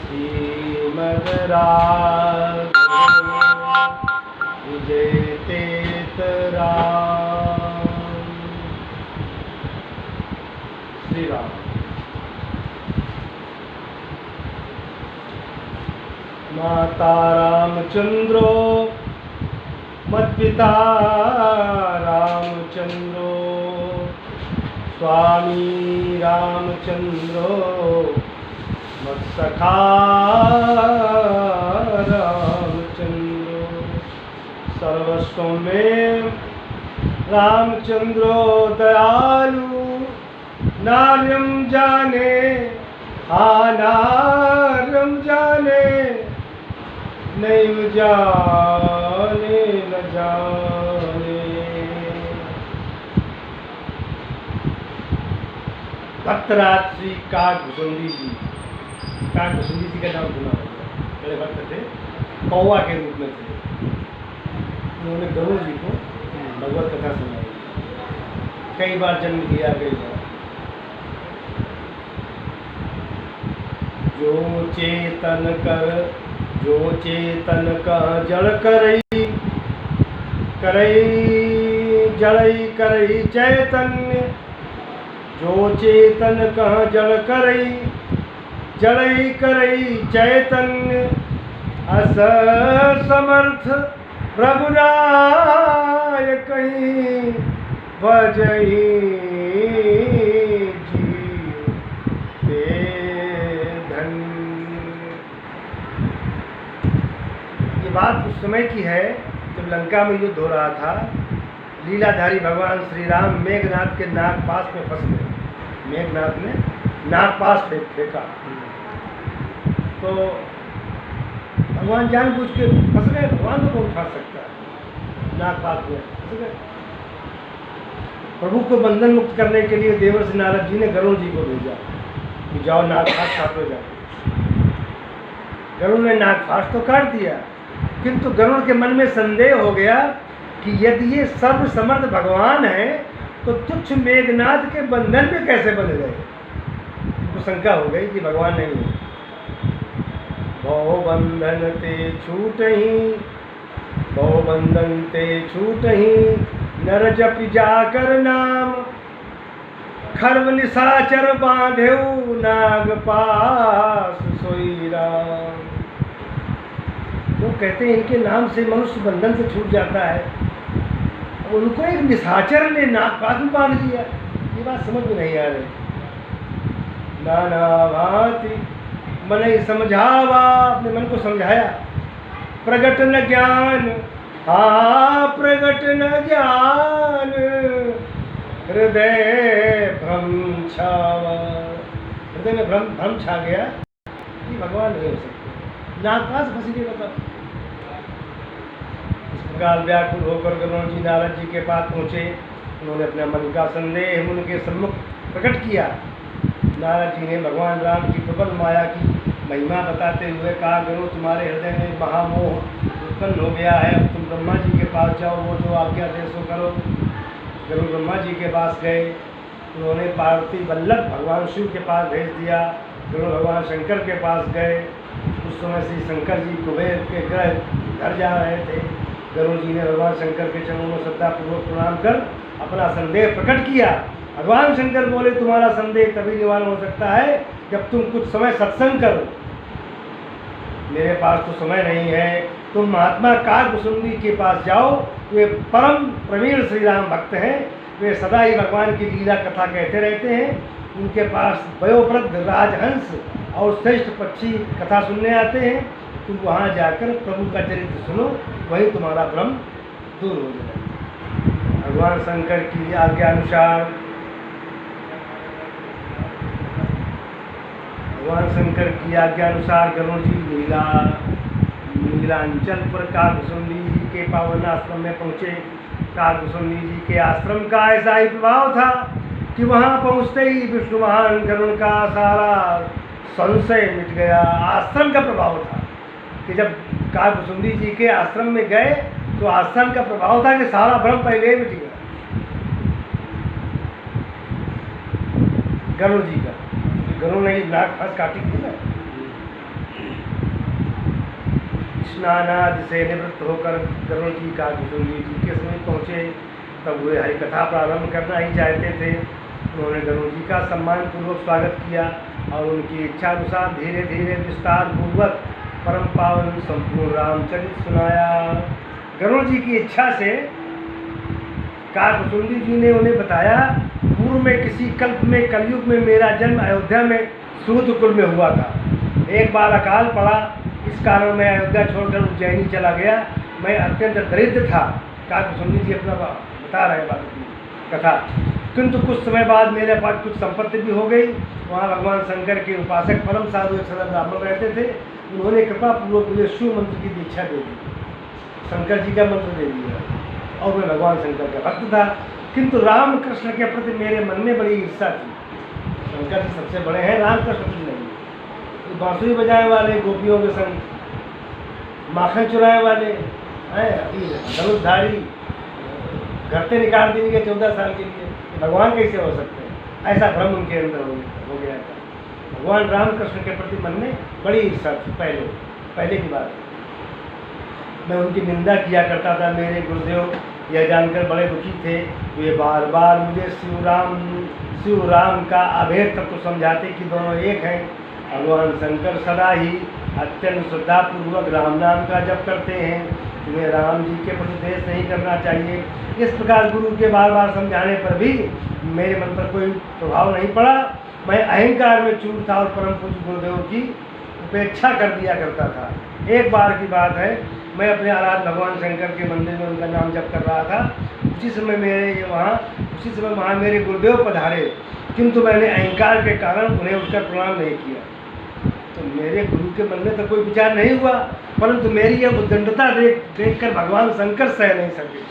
श्रीमद् राघव विजय तेतराम। श्री राम। माता रामचंद्रो मत्पिता रामचंद्रो स्वामी रामचंद्रो मत्सखा रामचंद्रो सर्वस्व में रामचंद्रो दयालु नार्यम जाने नार्यम जाने नैव जाने न जाने। भक्तराज श्री काकभुसुंडी जी, काकभुसुंडी जी का नाम सुना होगा, बड़े भक्त थे, कौवा के रूप में थे। उन्होंने गरुड़ जी को भगवत कथा सुनाई, कई बार जन्म दिया गया। जो चेतन का जड़ करई जड़ई करई चैतन्य। जो चेतन का जड़ करई जड़ई करई चैतन्य। अस समर्थ रघुराय कहीं भजई बात उस समय की है जब लंका में युद्ध हो रहा था। लीलाधारी भगवान श्री राम मेघनाथ के नागपाश में फंस गए। मेघनाथ ने नागपाश फेंका तो भगवान जानबूझ के फंस गए। भगवान तो कौन फंस सकता है नागपाश में फंस गए। प्रभु को बंधन मुक्त करने के लिए देवर्षि नारद जी ने गरुड़ जी को भेजा कि जाओ नागपाश काटो जाओ। गरुड़ ने नागपाश तो काट दिया, किंतु गरुड़ के मन में संदेह हो गया कि यदि ये सर्वसमर्थ भगवान है तो तुच्छ मेघनाथ के बंधन में कैसे बंध गए। तो शंका हो गई कि भगवान नहीं है। भव बंधन ते छूटहि नर जपि जाकर नाम। खर्व निशाचर बांधेउ नागपाश सोई राम। वो कहते हैं इनके नाम से मनुष्य बंधन से छूट जाता है। उनको एक निशाचर ने नागपाश में बांध लिया। ये बात समझ में नहीं आ रही। नाना भांति मन समझावा, अपने मन को समझाया। प्रगट न ज्ञान प्रगट न ज्ञान। हृदय भ्रम छावा, हृदय में भ्रम छा गया कि भगवान नहीं हो सकते। नागपाश फंसी गई। मतलब इस प्रकार व्याकुल होकर गरुड़ जी नारद जी के पास पहुँचे। उन्होंने अपना मन का संदेह उनके सम्मुख प्रकट किया। नारद जी ने भगवान राम की प्रबल माया की महिमा बताते हुए कहा, गरुड़ तुम्हारे हृदय में महामोह उत्पन्न हो गया है। अब तुम ब्रह्मा जी के पास जाओ, वो जो आज्ञा आदेश हो करो। गरुड़ ब्रह्मा जी के पास गए। उन्होंने पार्वती वल्लभ भगवान शिव के पास भेज दिया। गरुड़ भगवान शंकर के पास गए। उस समय श्री शंकर जी कुबेर के ग्रह घर जा रहे थे। गरुड़ जी ने भगवान शंकर के चरणों में श्रद्धापूर्वक प्रणाम कर अपना संदेह प्रकट किया। भगवान शंकर बोले, तुम्हारा संदेह तभी निवारण हो सकता है जब तुम कुछ समय सत्संग करो। मेरे पास तो समय नहीं है। तुम महात्मा काकभुसुंडी के पास जाओ। वे परम प्रवीण श्री राम भक्त हैं। वे सदा ही भगवान की लीला कथा कहते रहते हैं। उनके पास वयोवृद्ध राजहंस और श्रेष्ठ पक्षी कथा सुनने आते हैं। तुम वहाँ जाकर प्रभु का चरित्र सुनो, वही तुम्हारा भ्रम दूर हो जाएगा। भगवान शंकर की आज्ञानुसार गरुड़ जी नीलांचल पर काकभुसुंडी जी के पावन आश्रम में पहुँचे। काकभुसुंडी जी के आश्रम का ऐसा ही प्रभाव था कि वहाँ पहुँचते ही विष्णु महान गरुड़ का सारा संशय मिट गया। आश्रम का प्रभाव था कि जब काकभुसुंडी जी के आश्रम में गए तो आश्रम का प्रभाव था कि सारा भ्रम पहले ही मिट गया गरुड़ जी का। गरुड़ ने नाक फंस काटी थी ना। स्नानादि से निवृत्त होकर गरुड़ जी काकभुजुंडी जी के समीप पहुँचे। तब वे हरि कथा प्रारंभ करना ही चाहते थे। उन्होंने गरुड़ जी का सम्मान पूर्वक स्वागत किया और उनकी इच्छा अनुसार धीरे धीरे विस्तार पूर्वक परम पावन संपूर्ण रामचरित सुनाया। गरुड़ जी की इच्छा से काकभुजुंडी जी ने उन्हें बताया, पूर्व में किसी कल्प में कलयुग में मेरा जन्म अयोध्या में सूत कुल में हुआ था। एक बार अकाल पड़ा, इस कारण मैं अयोध्या छोड़कर उज्जैनी चला गया। मैं अत्यंत दरिद्र था। काकभुजुंडी जी अपना बता रहे बात की कथा। किंतु कुछ समय बाद मेरे पास कुछ संपत्ति भी हो गई। वहाँ भगवान शंकर के उपासक परम साधु एक सरल ब्राह्मण रहते थे। उन्होंने कृपा पूर्वक मुझे शिव मंत्र की दीक्षा दे दी, शंकर जी का मंत्र दे दिया और मैं भगवान शंकर का भक्त था। किंतु राम कृष्ण के प्रति मेरे मन में बड़ी ईर्ष्या थी। शंकर जी सबसे बड़े हैं, राम कृष्ण जी नहीं। तो बांसुरी बजाए वाले, गोपियों के संग माखन चुराए वाले हैं, धनुषधारी, घर से निकाल देंगे 14 साल के लिए, भगवान कैसे हो सकते हैं? ऐसा भ्रम उनके अंदर हो गया था। भगवान रामकृष्ण के प्रति मन में बड़ी ईर्ष्या थी। पहले की बात है। मैं उनकी निंदा किया करता था। मेरे गुरुदेव यह जानकर बड़े दुखी थे। वे बार बार मुझे शिव राम का अभेद तत्व समझाते कि दोनों एक हैं। भगवान शंकर सदा ही अत्यंत श्रद्धापूर्वक राम नाम का जप करते हैं। तुम्हें राम जी के प्रति द्वेष नहीं करना चाहिए। इस प्रकार गुरु के बार बार समझाने पर भी मेरे मन पर कोई प्रभाव नहीं पड़ा। मैं अहंकार में चूर था और परम पूज्य गुरुदेव की उपेक्षा कर दिया करता था। एक बार की बात है, मैं अपने आराध्य भगवान शंकर के मंदिर में उनका नाम जप कर रहा था। उसी समय वहाँ मेरे गुरुदेव पधारे, किंतु मैंने अहंकार के कारण उन्हें उठकर प्रणाम नहीं किया। तो मेरे गुरु के मन में तो कोई विचार नहीं हुआ, परंतु मेरी यह उद्दंडता देखकर भगवान शंकर सह नहीं सके।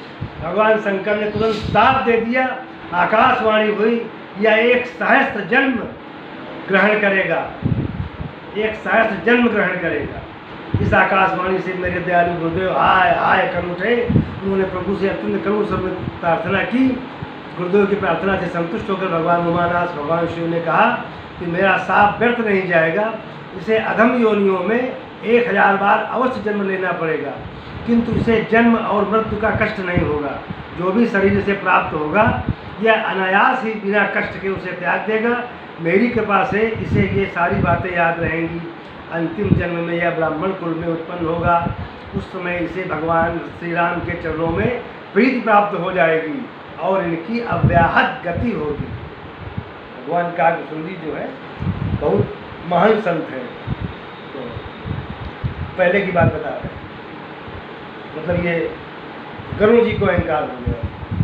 भगवान शंकर ने तुरंत साथ दे दिया। आकाशवाणी हुई, यह 1 सहस्त्र जन्म ग्रहण करेगा, 1 सहस्त्र जन्म ग्रहण करेगा। इस आकाशवाणी से मेरे दयालु गुरुदेव हाय हाय कर उठे। उन्होंने प्रभु से अत्यंत करुण शब्द में प्रार्थना की। गुरुदेव की प्रार्थना से संतुष्ट होकर भगवान उमानाथ भगवान शिव ने कहा कि मेरा साप व्यर्थ नहीं जाएगा, इसे अधम योनियों में 1000 बार अवश्य जन्म लेना पड़ेगा, किंतु इसे जन्म और मृत्यु का कष्ट नहीं होगा। जो भी शरीर से प्राप्त होगा यह अनायास ही बिना कष्ट के उसे त्याग देगा। मेरी कृपा से इसे ये सारी बातें याद रहेंगी। अंतिम जन्म में यह ब्राह्मण कुल में उत्पन्न होगा। उस समय इसे भगवान श्री राम के चरणों में प्रीति प्राप्त हो जाएगी और इनकी अव्याहत गति होगी। भगवान काकभुजुंडी जो है बहुत महान संत है। तो पहले की बात बता रहे हैं, मतलब ये गरुड़ जी को अहंकार हो गया।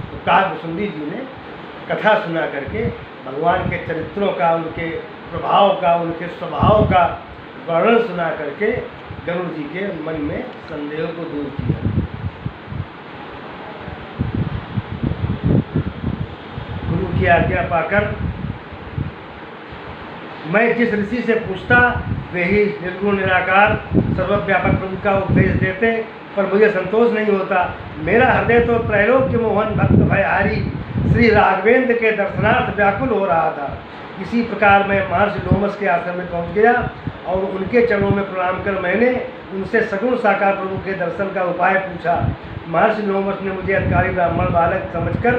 तो काकभुजुंडी जी ने कथा सुना करके भगवान के चरित्रों का, उनके प्रभाव का, उनके स्वभाव का वर्णन सुना करके गरुड़ जी के मन में संदेह को दूर किया। गुरु की आज्ञा पाकर मैं जिस ऋषि से पूछता वे ही निर्गुण निराकार सर्वव्यापक प्रभु का उपदेश देते, पर मुझे संतोष नहीं होता। मेरा हृदय तो त्रैलोक्य मोहन भक्त भयहारी श्री राघवेंद्र के दर्शनार्थ व्याकुल हो रहा था। इसी प्रकार मैं महर्षि लोमस के आश्रम में पहुंच गया और उनके चरणों में प्रणाम कर मैंने उनसे सगुण साकार प्रभु के दर्शन का उपाय पूछा। महर्षि लोमस ने मुझे अधिकारी ब्राह्मण बालक समझकर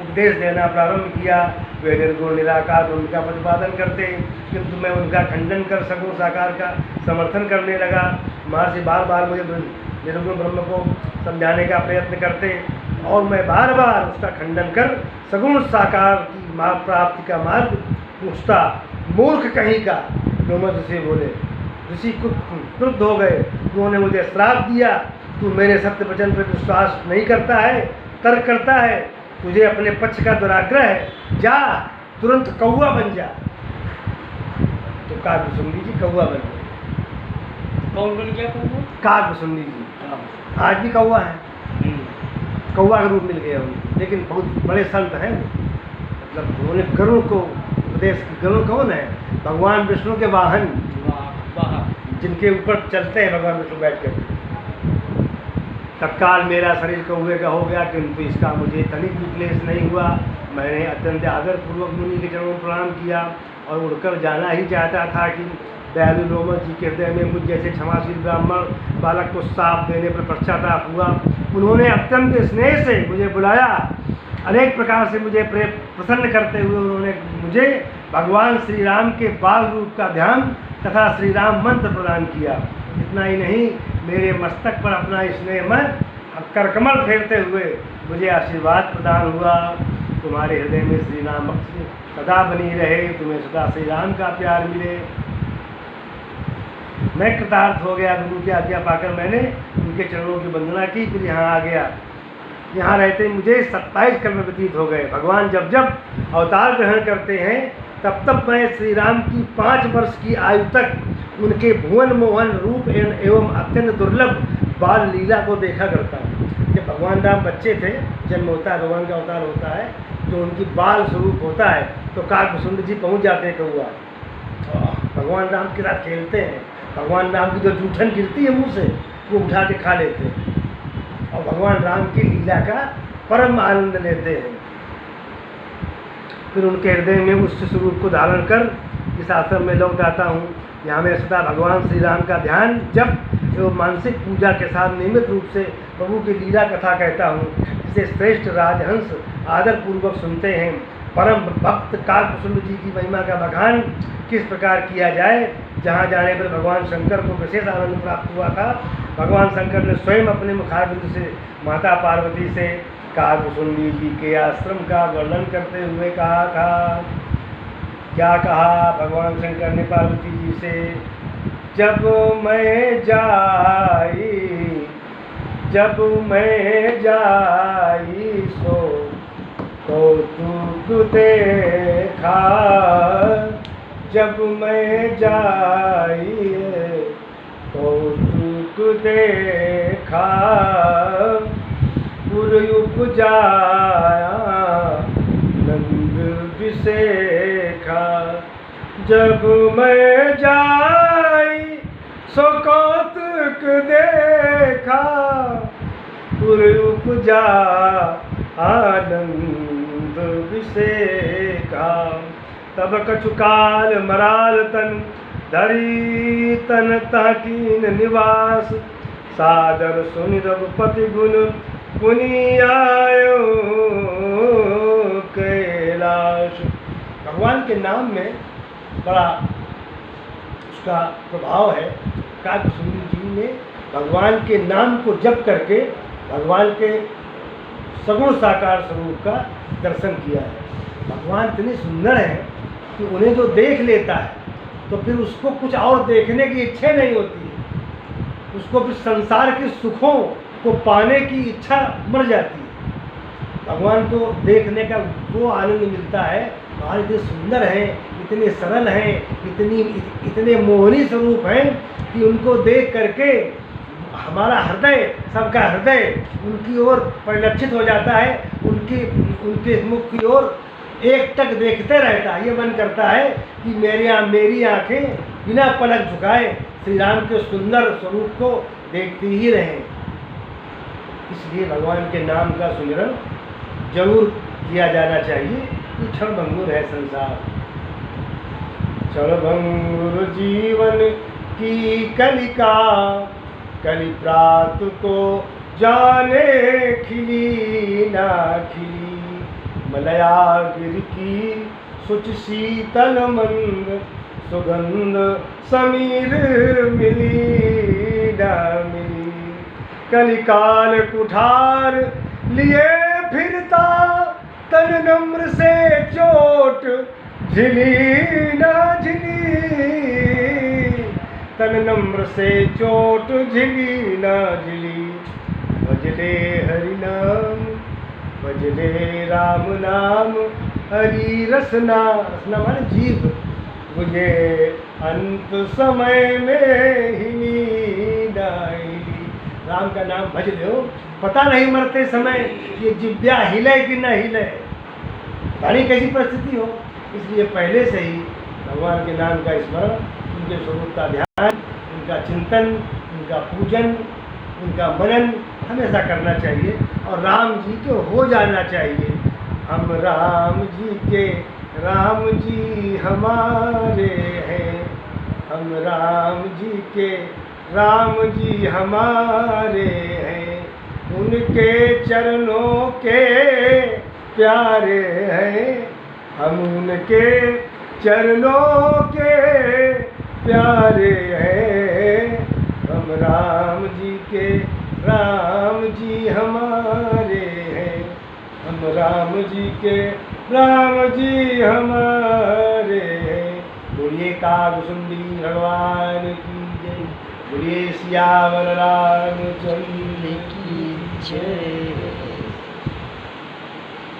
उपदेश देना प्रारंभ किया। वे निर्गुण निराकार ब्रह्म का प्रतिपादन करते, किंतु मैं उनका खंडन कर सगुण साकार का समर्थन करने लगा। महर्षि बार बार मुझे निर्गुण ब्रह्म को समझाने का प्रयत्न करते और मैं बार बार उसका खंडन कर सगुण साकार की प्राप्ति का मार्ग पूछता। मूर्ख कहीं का, लोमस ऋषि बोले। ऋषि क्रुद्ध हो गए। उन्होंने मुझे श्राप दिया, तू मेरे सत्य वचन पर विश्वास नहीं करता है, तर्क करता है, तुझे अपने पक्ष का दुराग्रह है, जा तुरंत कौवा बन जा। तो काकभुजुंडी जी कौवा बन गए। कौन बन गया? काकभुजुंडी जी आज भी कौवा है, कौवा का रूप मिल गया उनको, लेकिन बहुत बड़े संत हैं। मतलब उन्होंने गरुड़ को उपदेश, गरुड़ कौन है? भगवान विष्णु के वाहन, जिनके ऊपर चलते हैं भगवान विष्णु बैठ कर। तत्काल मेरा शरीर कौवे का हो गया, किंतु इसका मुझे तनिक भी क्लेश नहीं हुआ। मैंने अत्यंत आदरपूर्वक मुनि के चरणों में प्रणाम किया और उड़कर जाना ही चाहता था कि दयालु रोमस जी के हृदय में मुझ जैसे क्षमाशील ब्राह्मण बालक को साप देने पर पश्चाताप हुआ। उन्होंने अत्यंत स्नेह से मुझे बुलाया, अनेक प्रकार से मुझे प्रसन्न करते हुए उन्होंने मुझे भगवान श्री राम के बाल रूप का ध्यान तथा श्री राम मंत्र प्रदान किया। इतना ही नहीं, मेरे मस्तक पर अपना स्नेहमय करकमल फेरते हुए मुझे आशीर्वाद प्रदान हुआ, तुम्हारे हृदय में श्री राम भक्ति सदा बनी रहे, तुम्हें सदा श्री राम का प्यार मिले। मैं कृतार्थ हो गया। गुरु की आज्ञा पाकर मैंने उनके चरणों की वंदना की, फिर यहाँ आ गया। यहाँ रहते मुझे 27 कल्प व्यतीत हो गए। भगवान जब जब अवतार ग्रहण करते हैं तब तब मैं श्री राम की 5 वर्ष की आयु तक उनके भुवन मोहन रूप एवं अत्यंत दुर्लभ बाल लीला को देखा करता हूँ। जब भगवान राम बच्चे थे, जन्म होता है, भगवान का अवतार होता है, तो उनकी बाल स्वरूप होता है, तो काकभुसुंड जी पहुँच जाते हैं कौआ, भगवान राम के साथ खेलते हैं। भगवान राम की जो जूठन गिरती है मुँह से, वो उठा के खा लेते हैं और भगवान राम की लीला का परम आनंद लेते हैं। फिर उनके हृदय में उस स्वरूप को धारण कर इस आश्रम में लौट आता हूँ। यहाँ मैं सदा भगवान श्री राम का ध्यान जप एवं मानसिक पूजा के साथ नियमित रूप से प्रभु की लीला कथा कहता हूँ, जिसे श्रेष्ठ राजहंस आदरपूर्वक सुनते हैं। परम भक्त काकभुसुंड जी की महिमा का बखान किस प्रकार किया जाए। जहाँ जाने पर भगवान शंकर को विशेष आनंद प्राप्त हुआ था। भगवान शंकर ने स्वयं अपने मुखारबिंद से माता पार्वती से काकभुसुंडी जी के आश्रम का वर्णन करते हुए कहा था। क्या कहा भगवान शंकर ने पार्वती जी से, जब मैं जाई सो कौतुक देखा, जब मैं जाई कौतुक देखा, पुर उपजाया नंद विसेखा। जब मैं जाई सो कौतुक देखा, पुर उपजा आनंद विसेखा। तब कछुकाल मराल तन धरी तन ताकीन निवास, सादर सुनि रघुपति गुण पुनि आयो कैलाश। भगवान के नाम में बड़ा उसका प्रभाव है। काकभुसुंडी जी ने भगवान के नाम को जप करके भगवान के सगुण साकार स्वरूप का दर्शन किया है। भगवान इतने सुंदर हैं कि उन्हें जो देख लेता है तो फिर उसको कुछ और देखने की इच्छा नहीं होती है, उसको फिर संसार के सुखों को पाने की इच्छा मर जाती है। भगवान को देखने का वो आनंद मिलता है। भगवान इतने सुंदर हैं, इतने सरल हैं, इतने मोहनी स्वरूप हैं कि उनको देख करके हमारा हृदय, सबका हृदय उनकी ओर परिलक्षित हो जाता है। उनके मुख की ओर एक टक देखते रहता है। ये मन करता है कि मेरी आंखें बिना पलक झुकाए श्री राम के सुंदर स्वरूप को देखती ही रहें। इसलिए भगवान के नाम का सुमिरन जरूर किया जाना चाहिए। ये क्षणभंगुर है संसार, क्षणभंगुर जीवन की कलिका, कलि प्रात को जाने खिली ना खिली। मलयागिरि की सुच शीतल मंद, सुगंध समीर मिली ना मिली। कलिकाल कुठार लिए फिरता, तन नम्र से चोट झिली ना झिली। तन नम्र से चोट झिली ना झिली। भजले हरि नाम, भजले राम नाम, हरि रसना, रसना माने जीव, मुझे अंत समय में ही नींद आएगी। राम का नाम भज लो, पता नहीं मरते समय ये जिब्या हिले कि न हिले, तारी कैसी परिस्थिति हो। इसलिए पहले से ही भगवान के नाम का स्मरण, उनके स्वरूप का ध्यान, उनका चिंतन, उनका पूजन, उनका मनन हमेशा करना चाहिए और राम जी के हो जाना चाहिए। हम राम जी के राम जी हमारे हैं, हम राम जी के, राम जी हमारे हैं, उनके चरणों के प्यारे हैं, हम उनके चरणों के प्यारे हैं, हम राम जी के, राम जी हमारे हैं, हम राम जी के, राम जी हमारे हैं। बोलिए कागसुंदी भगवान की जय, बोलिए सियावर रामचंद्र की जय।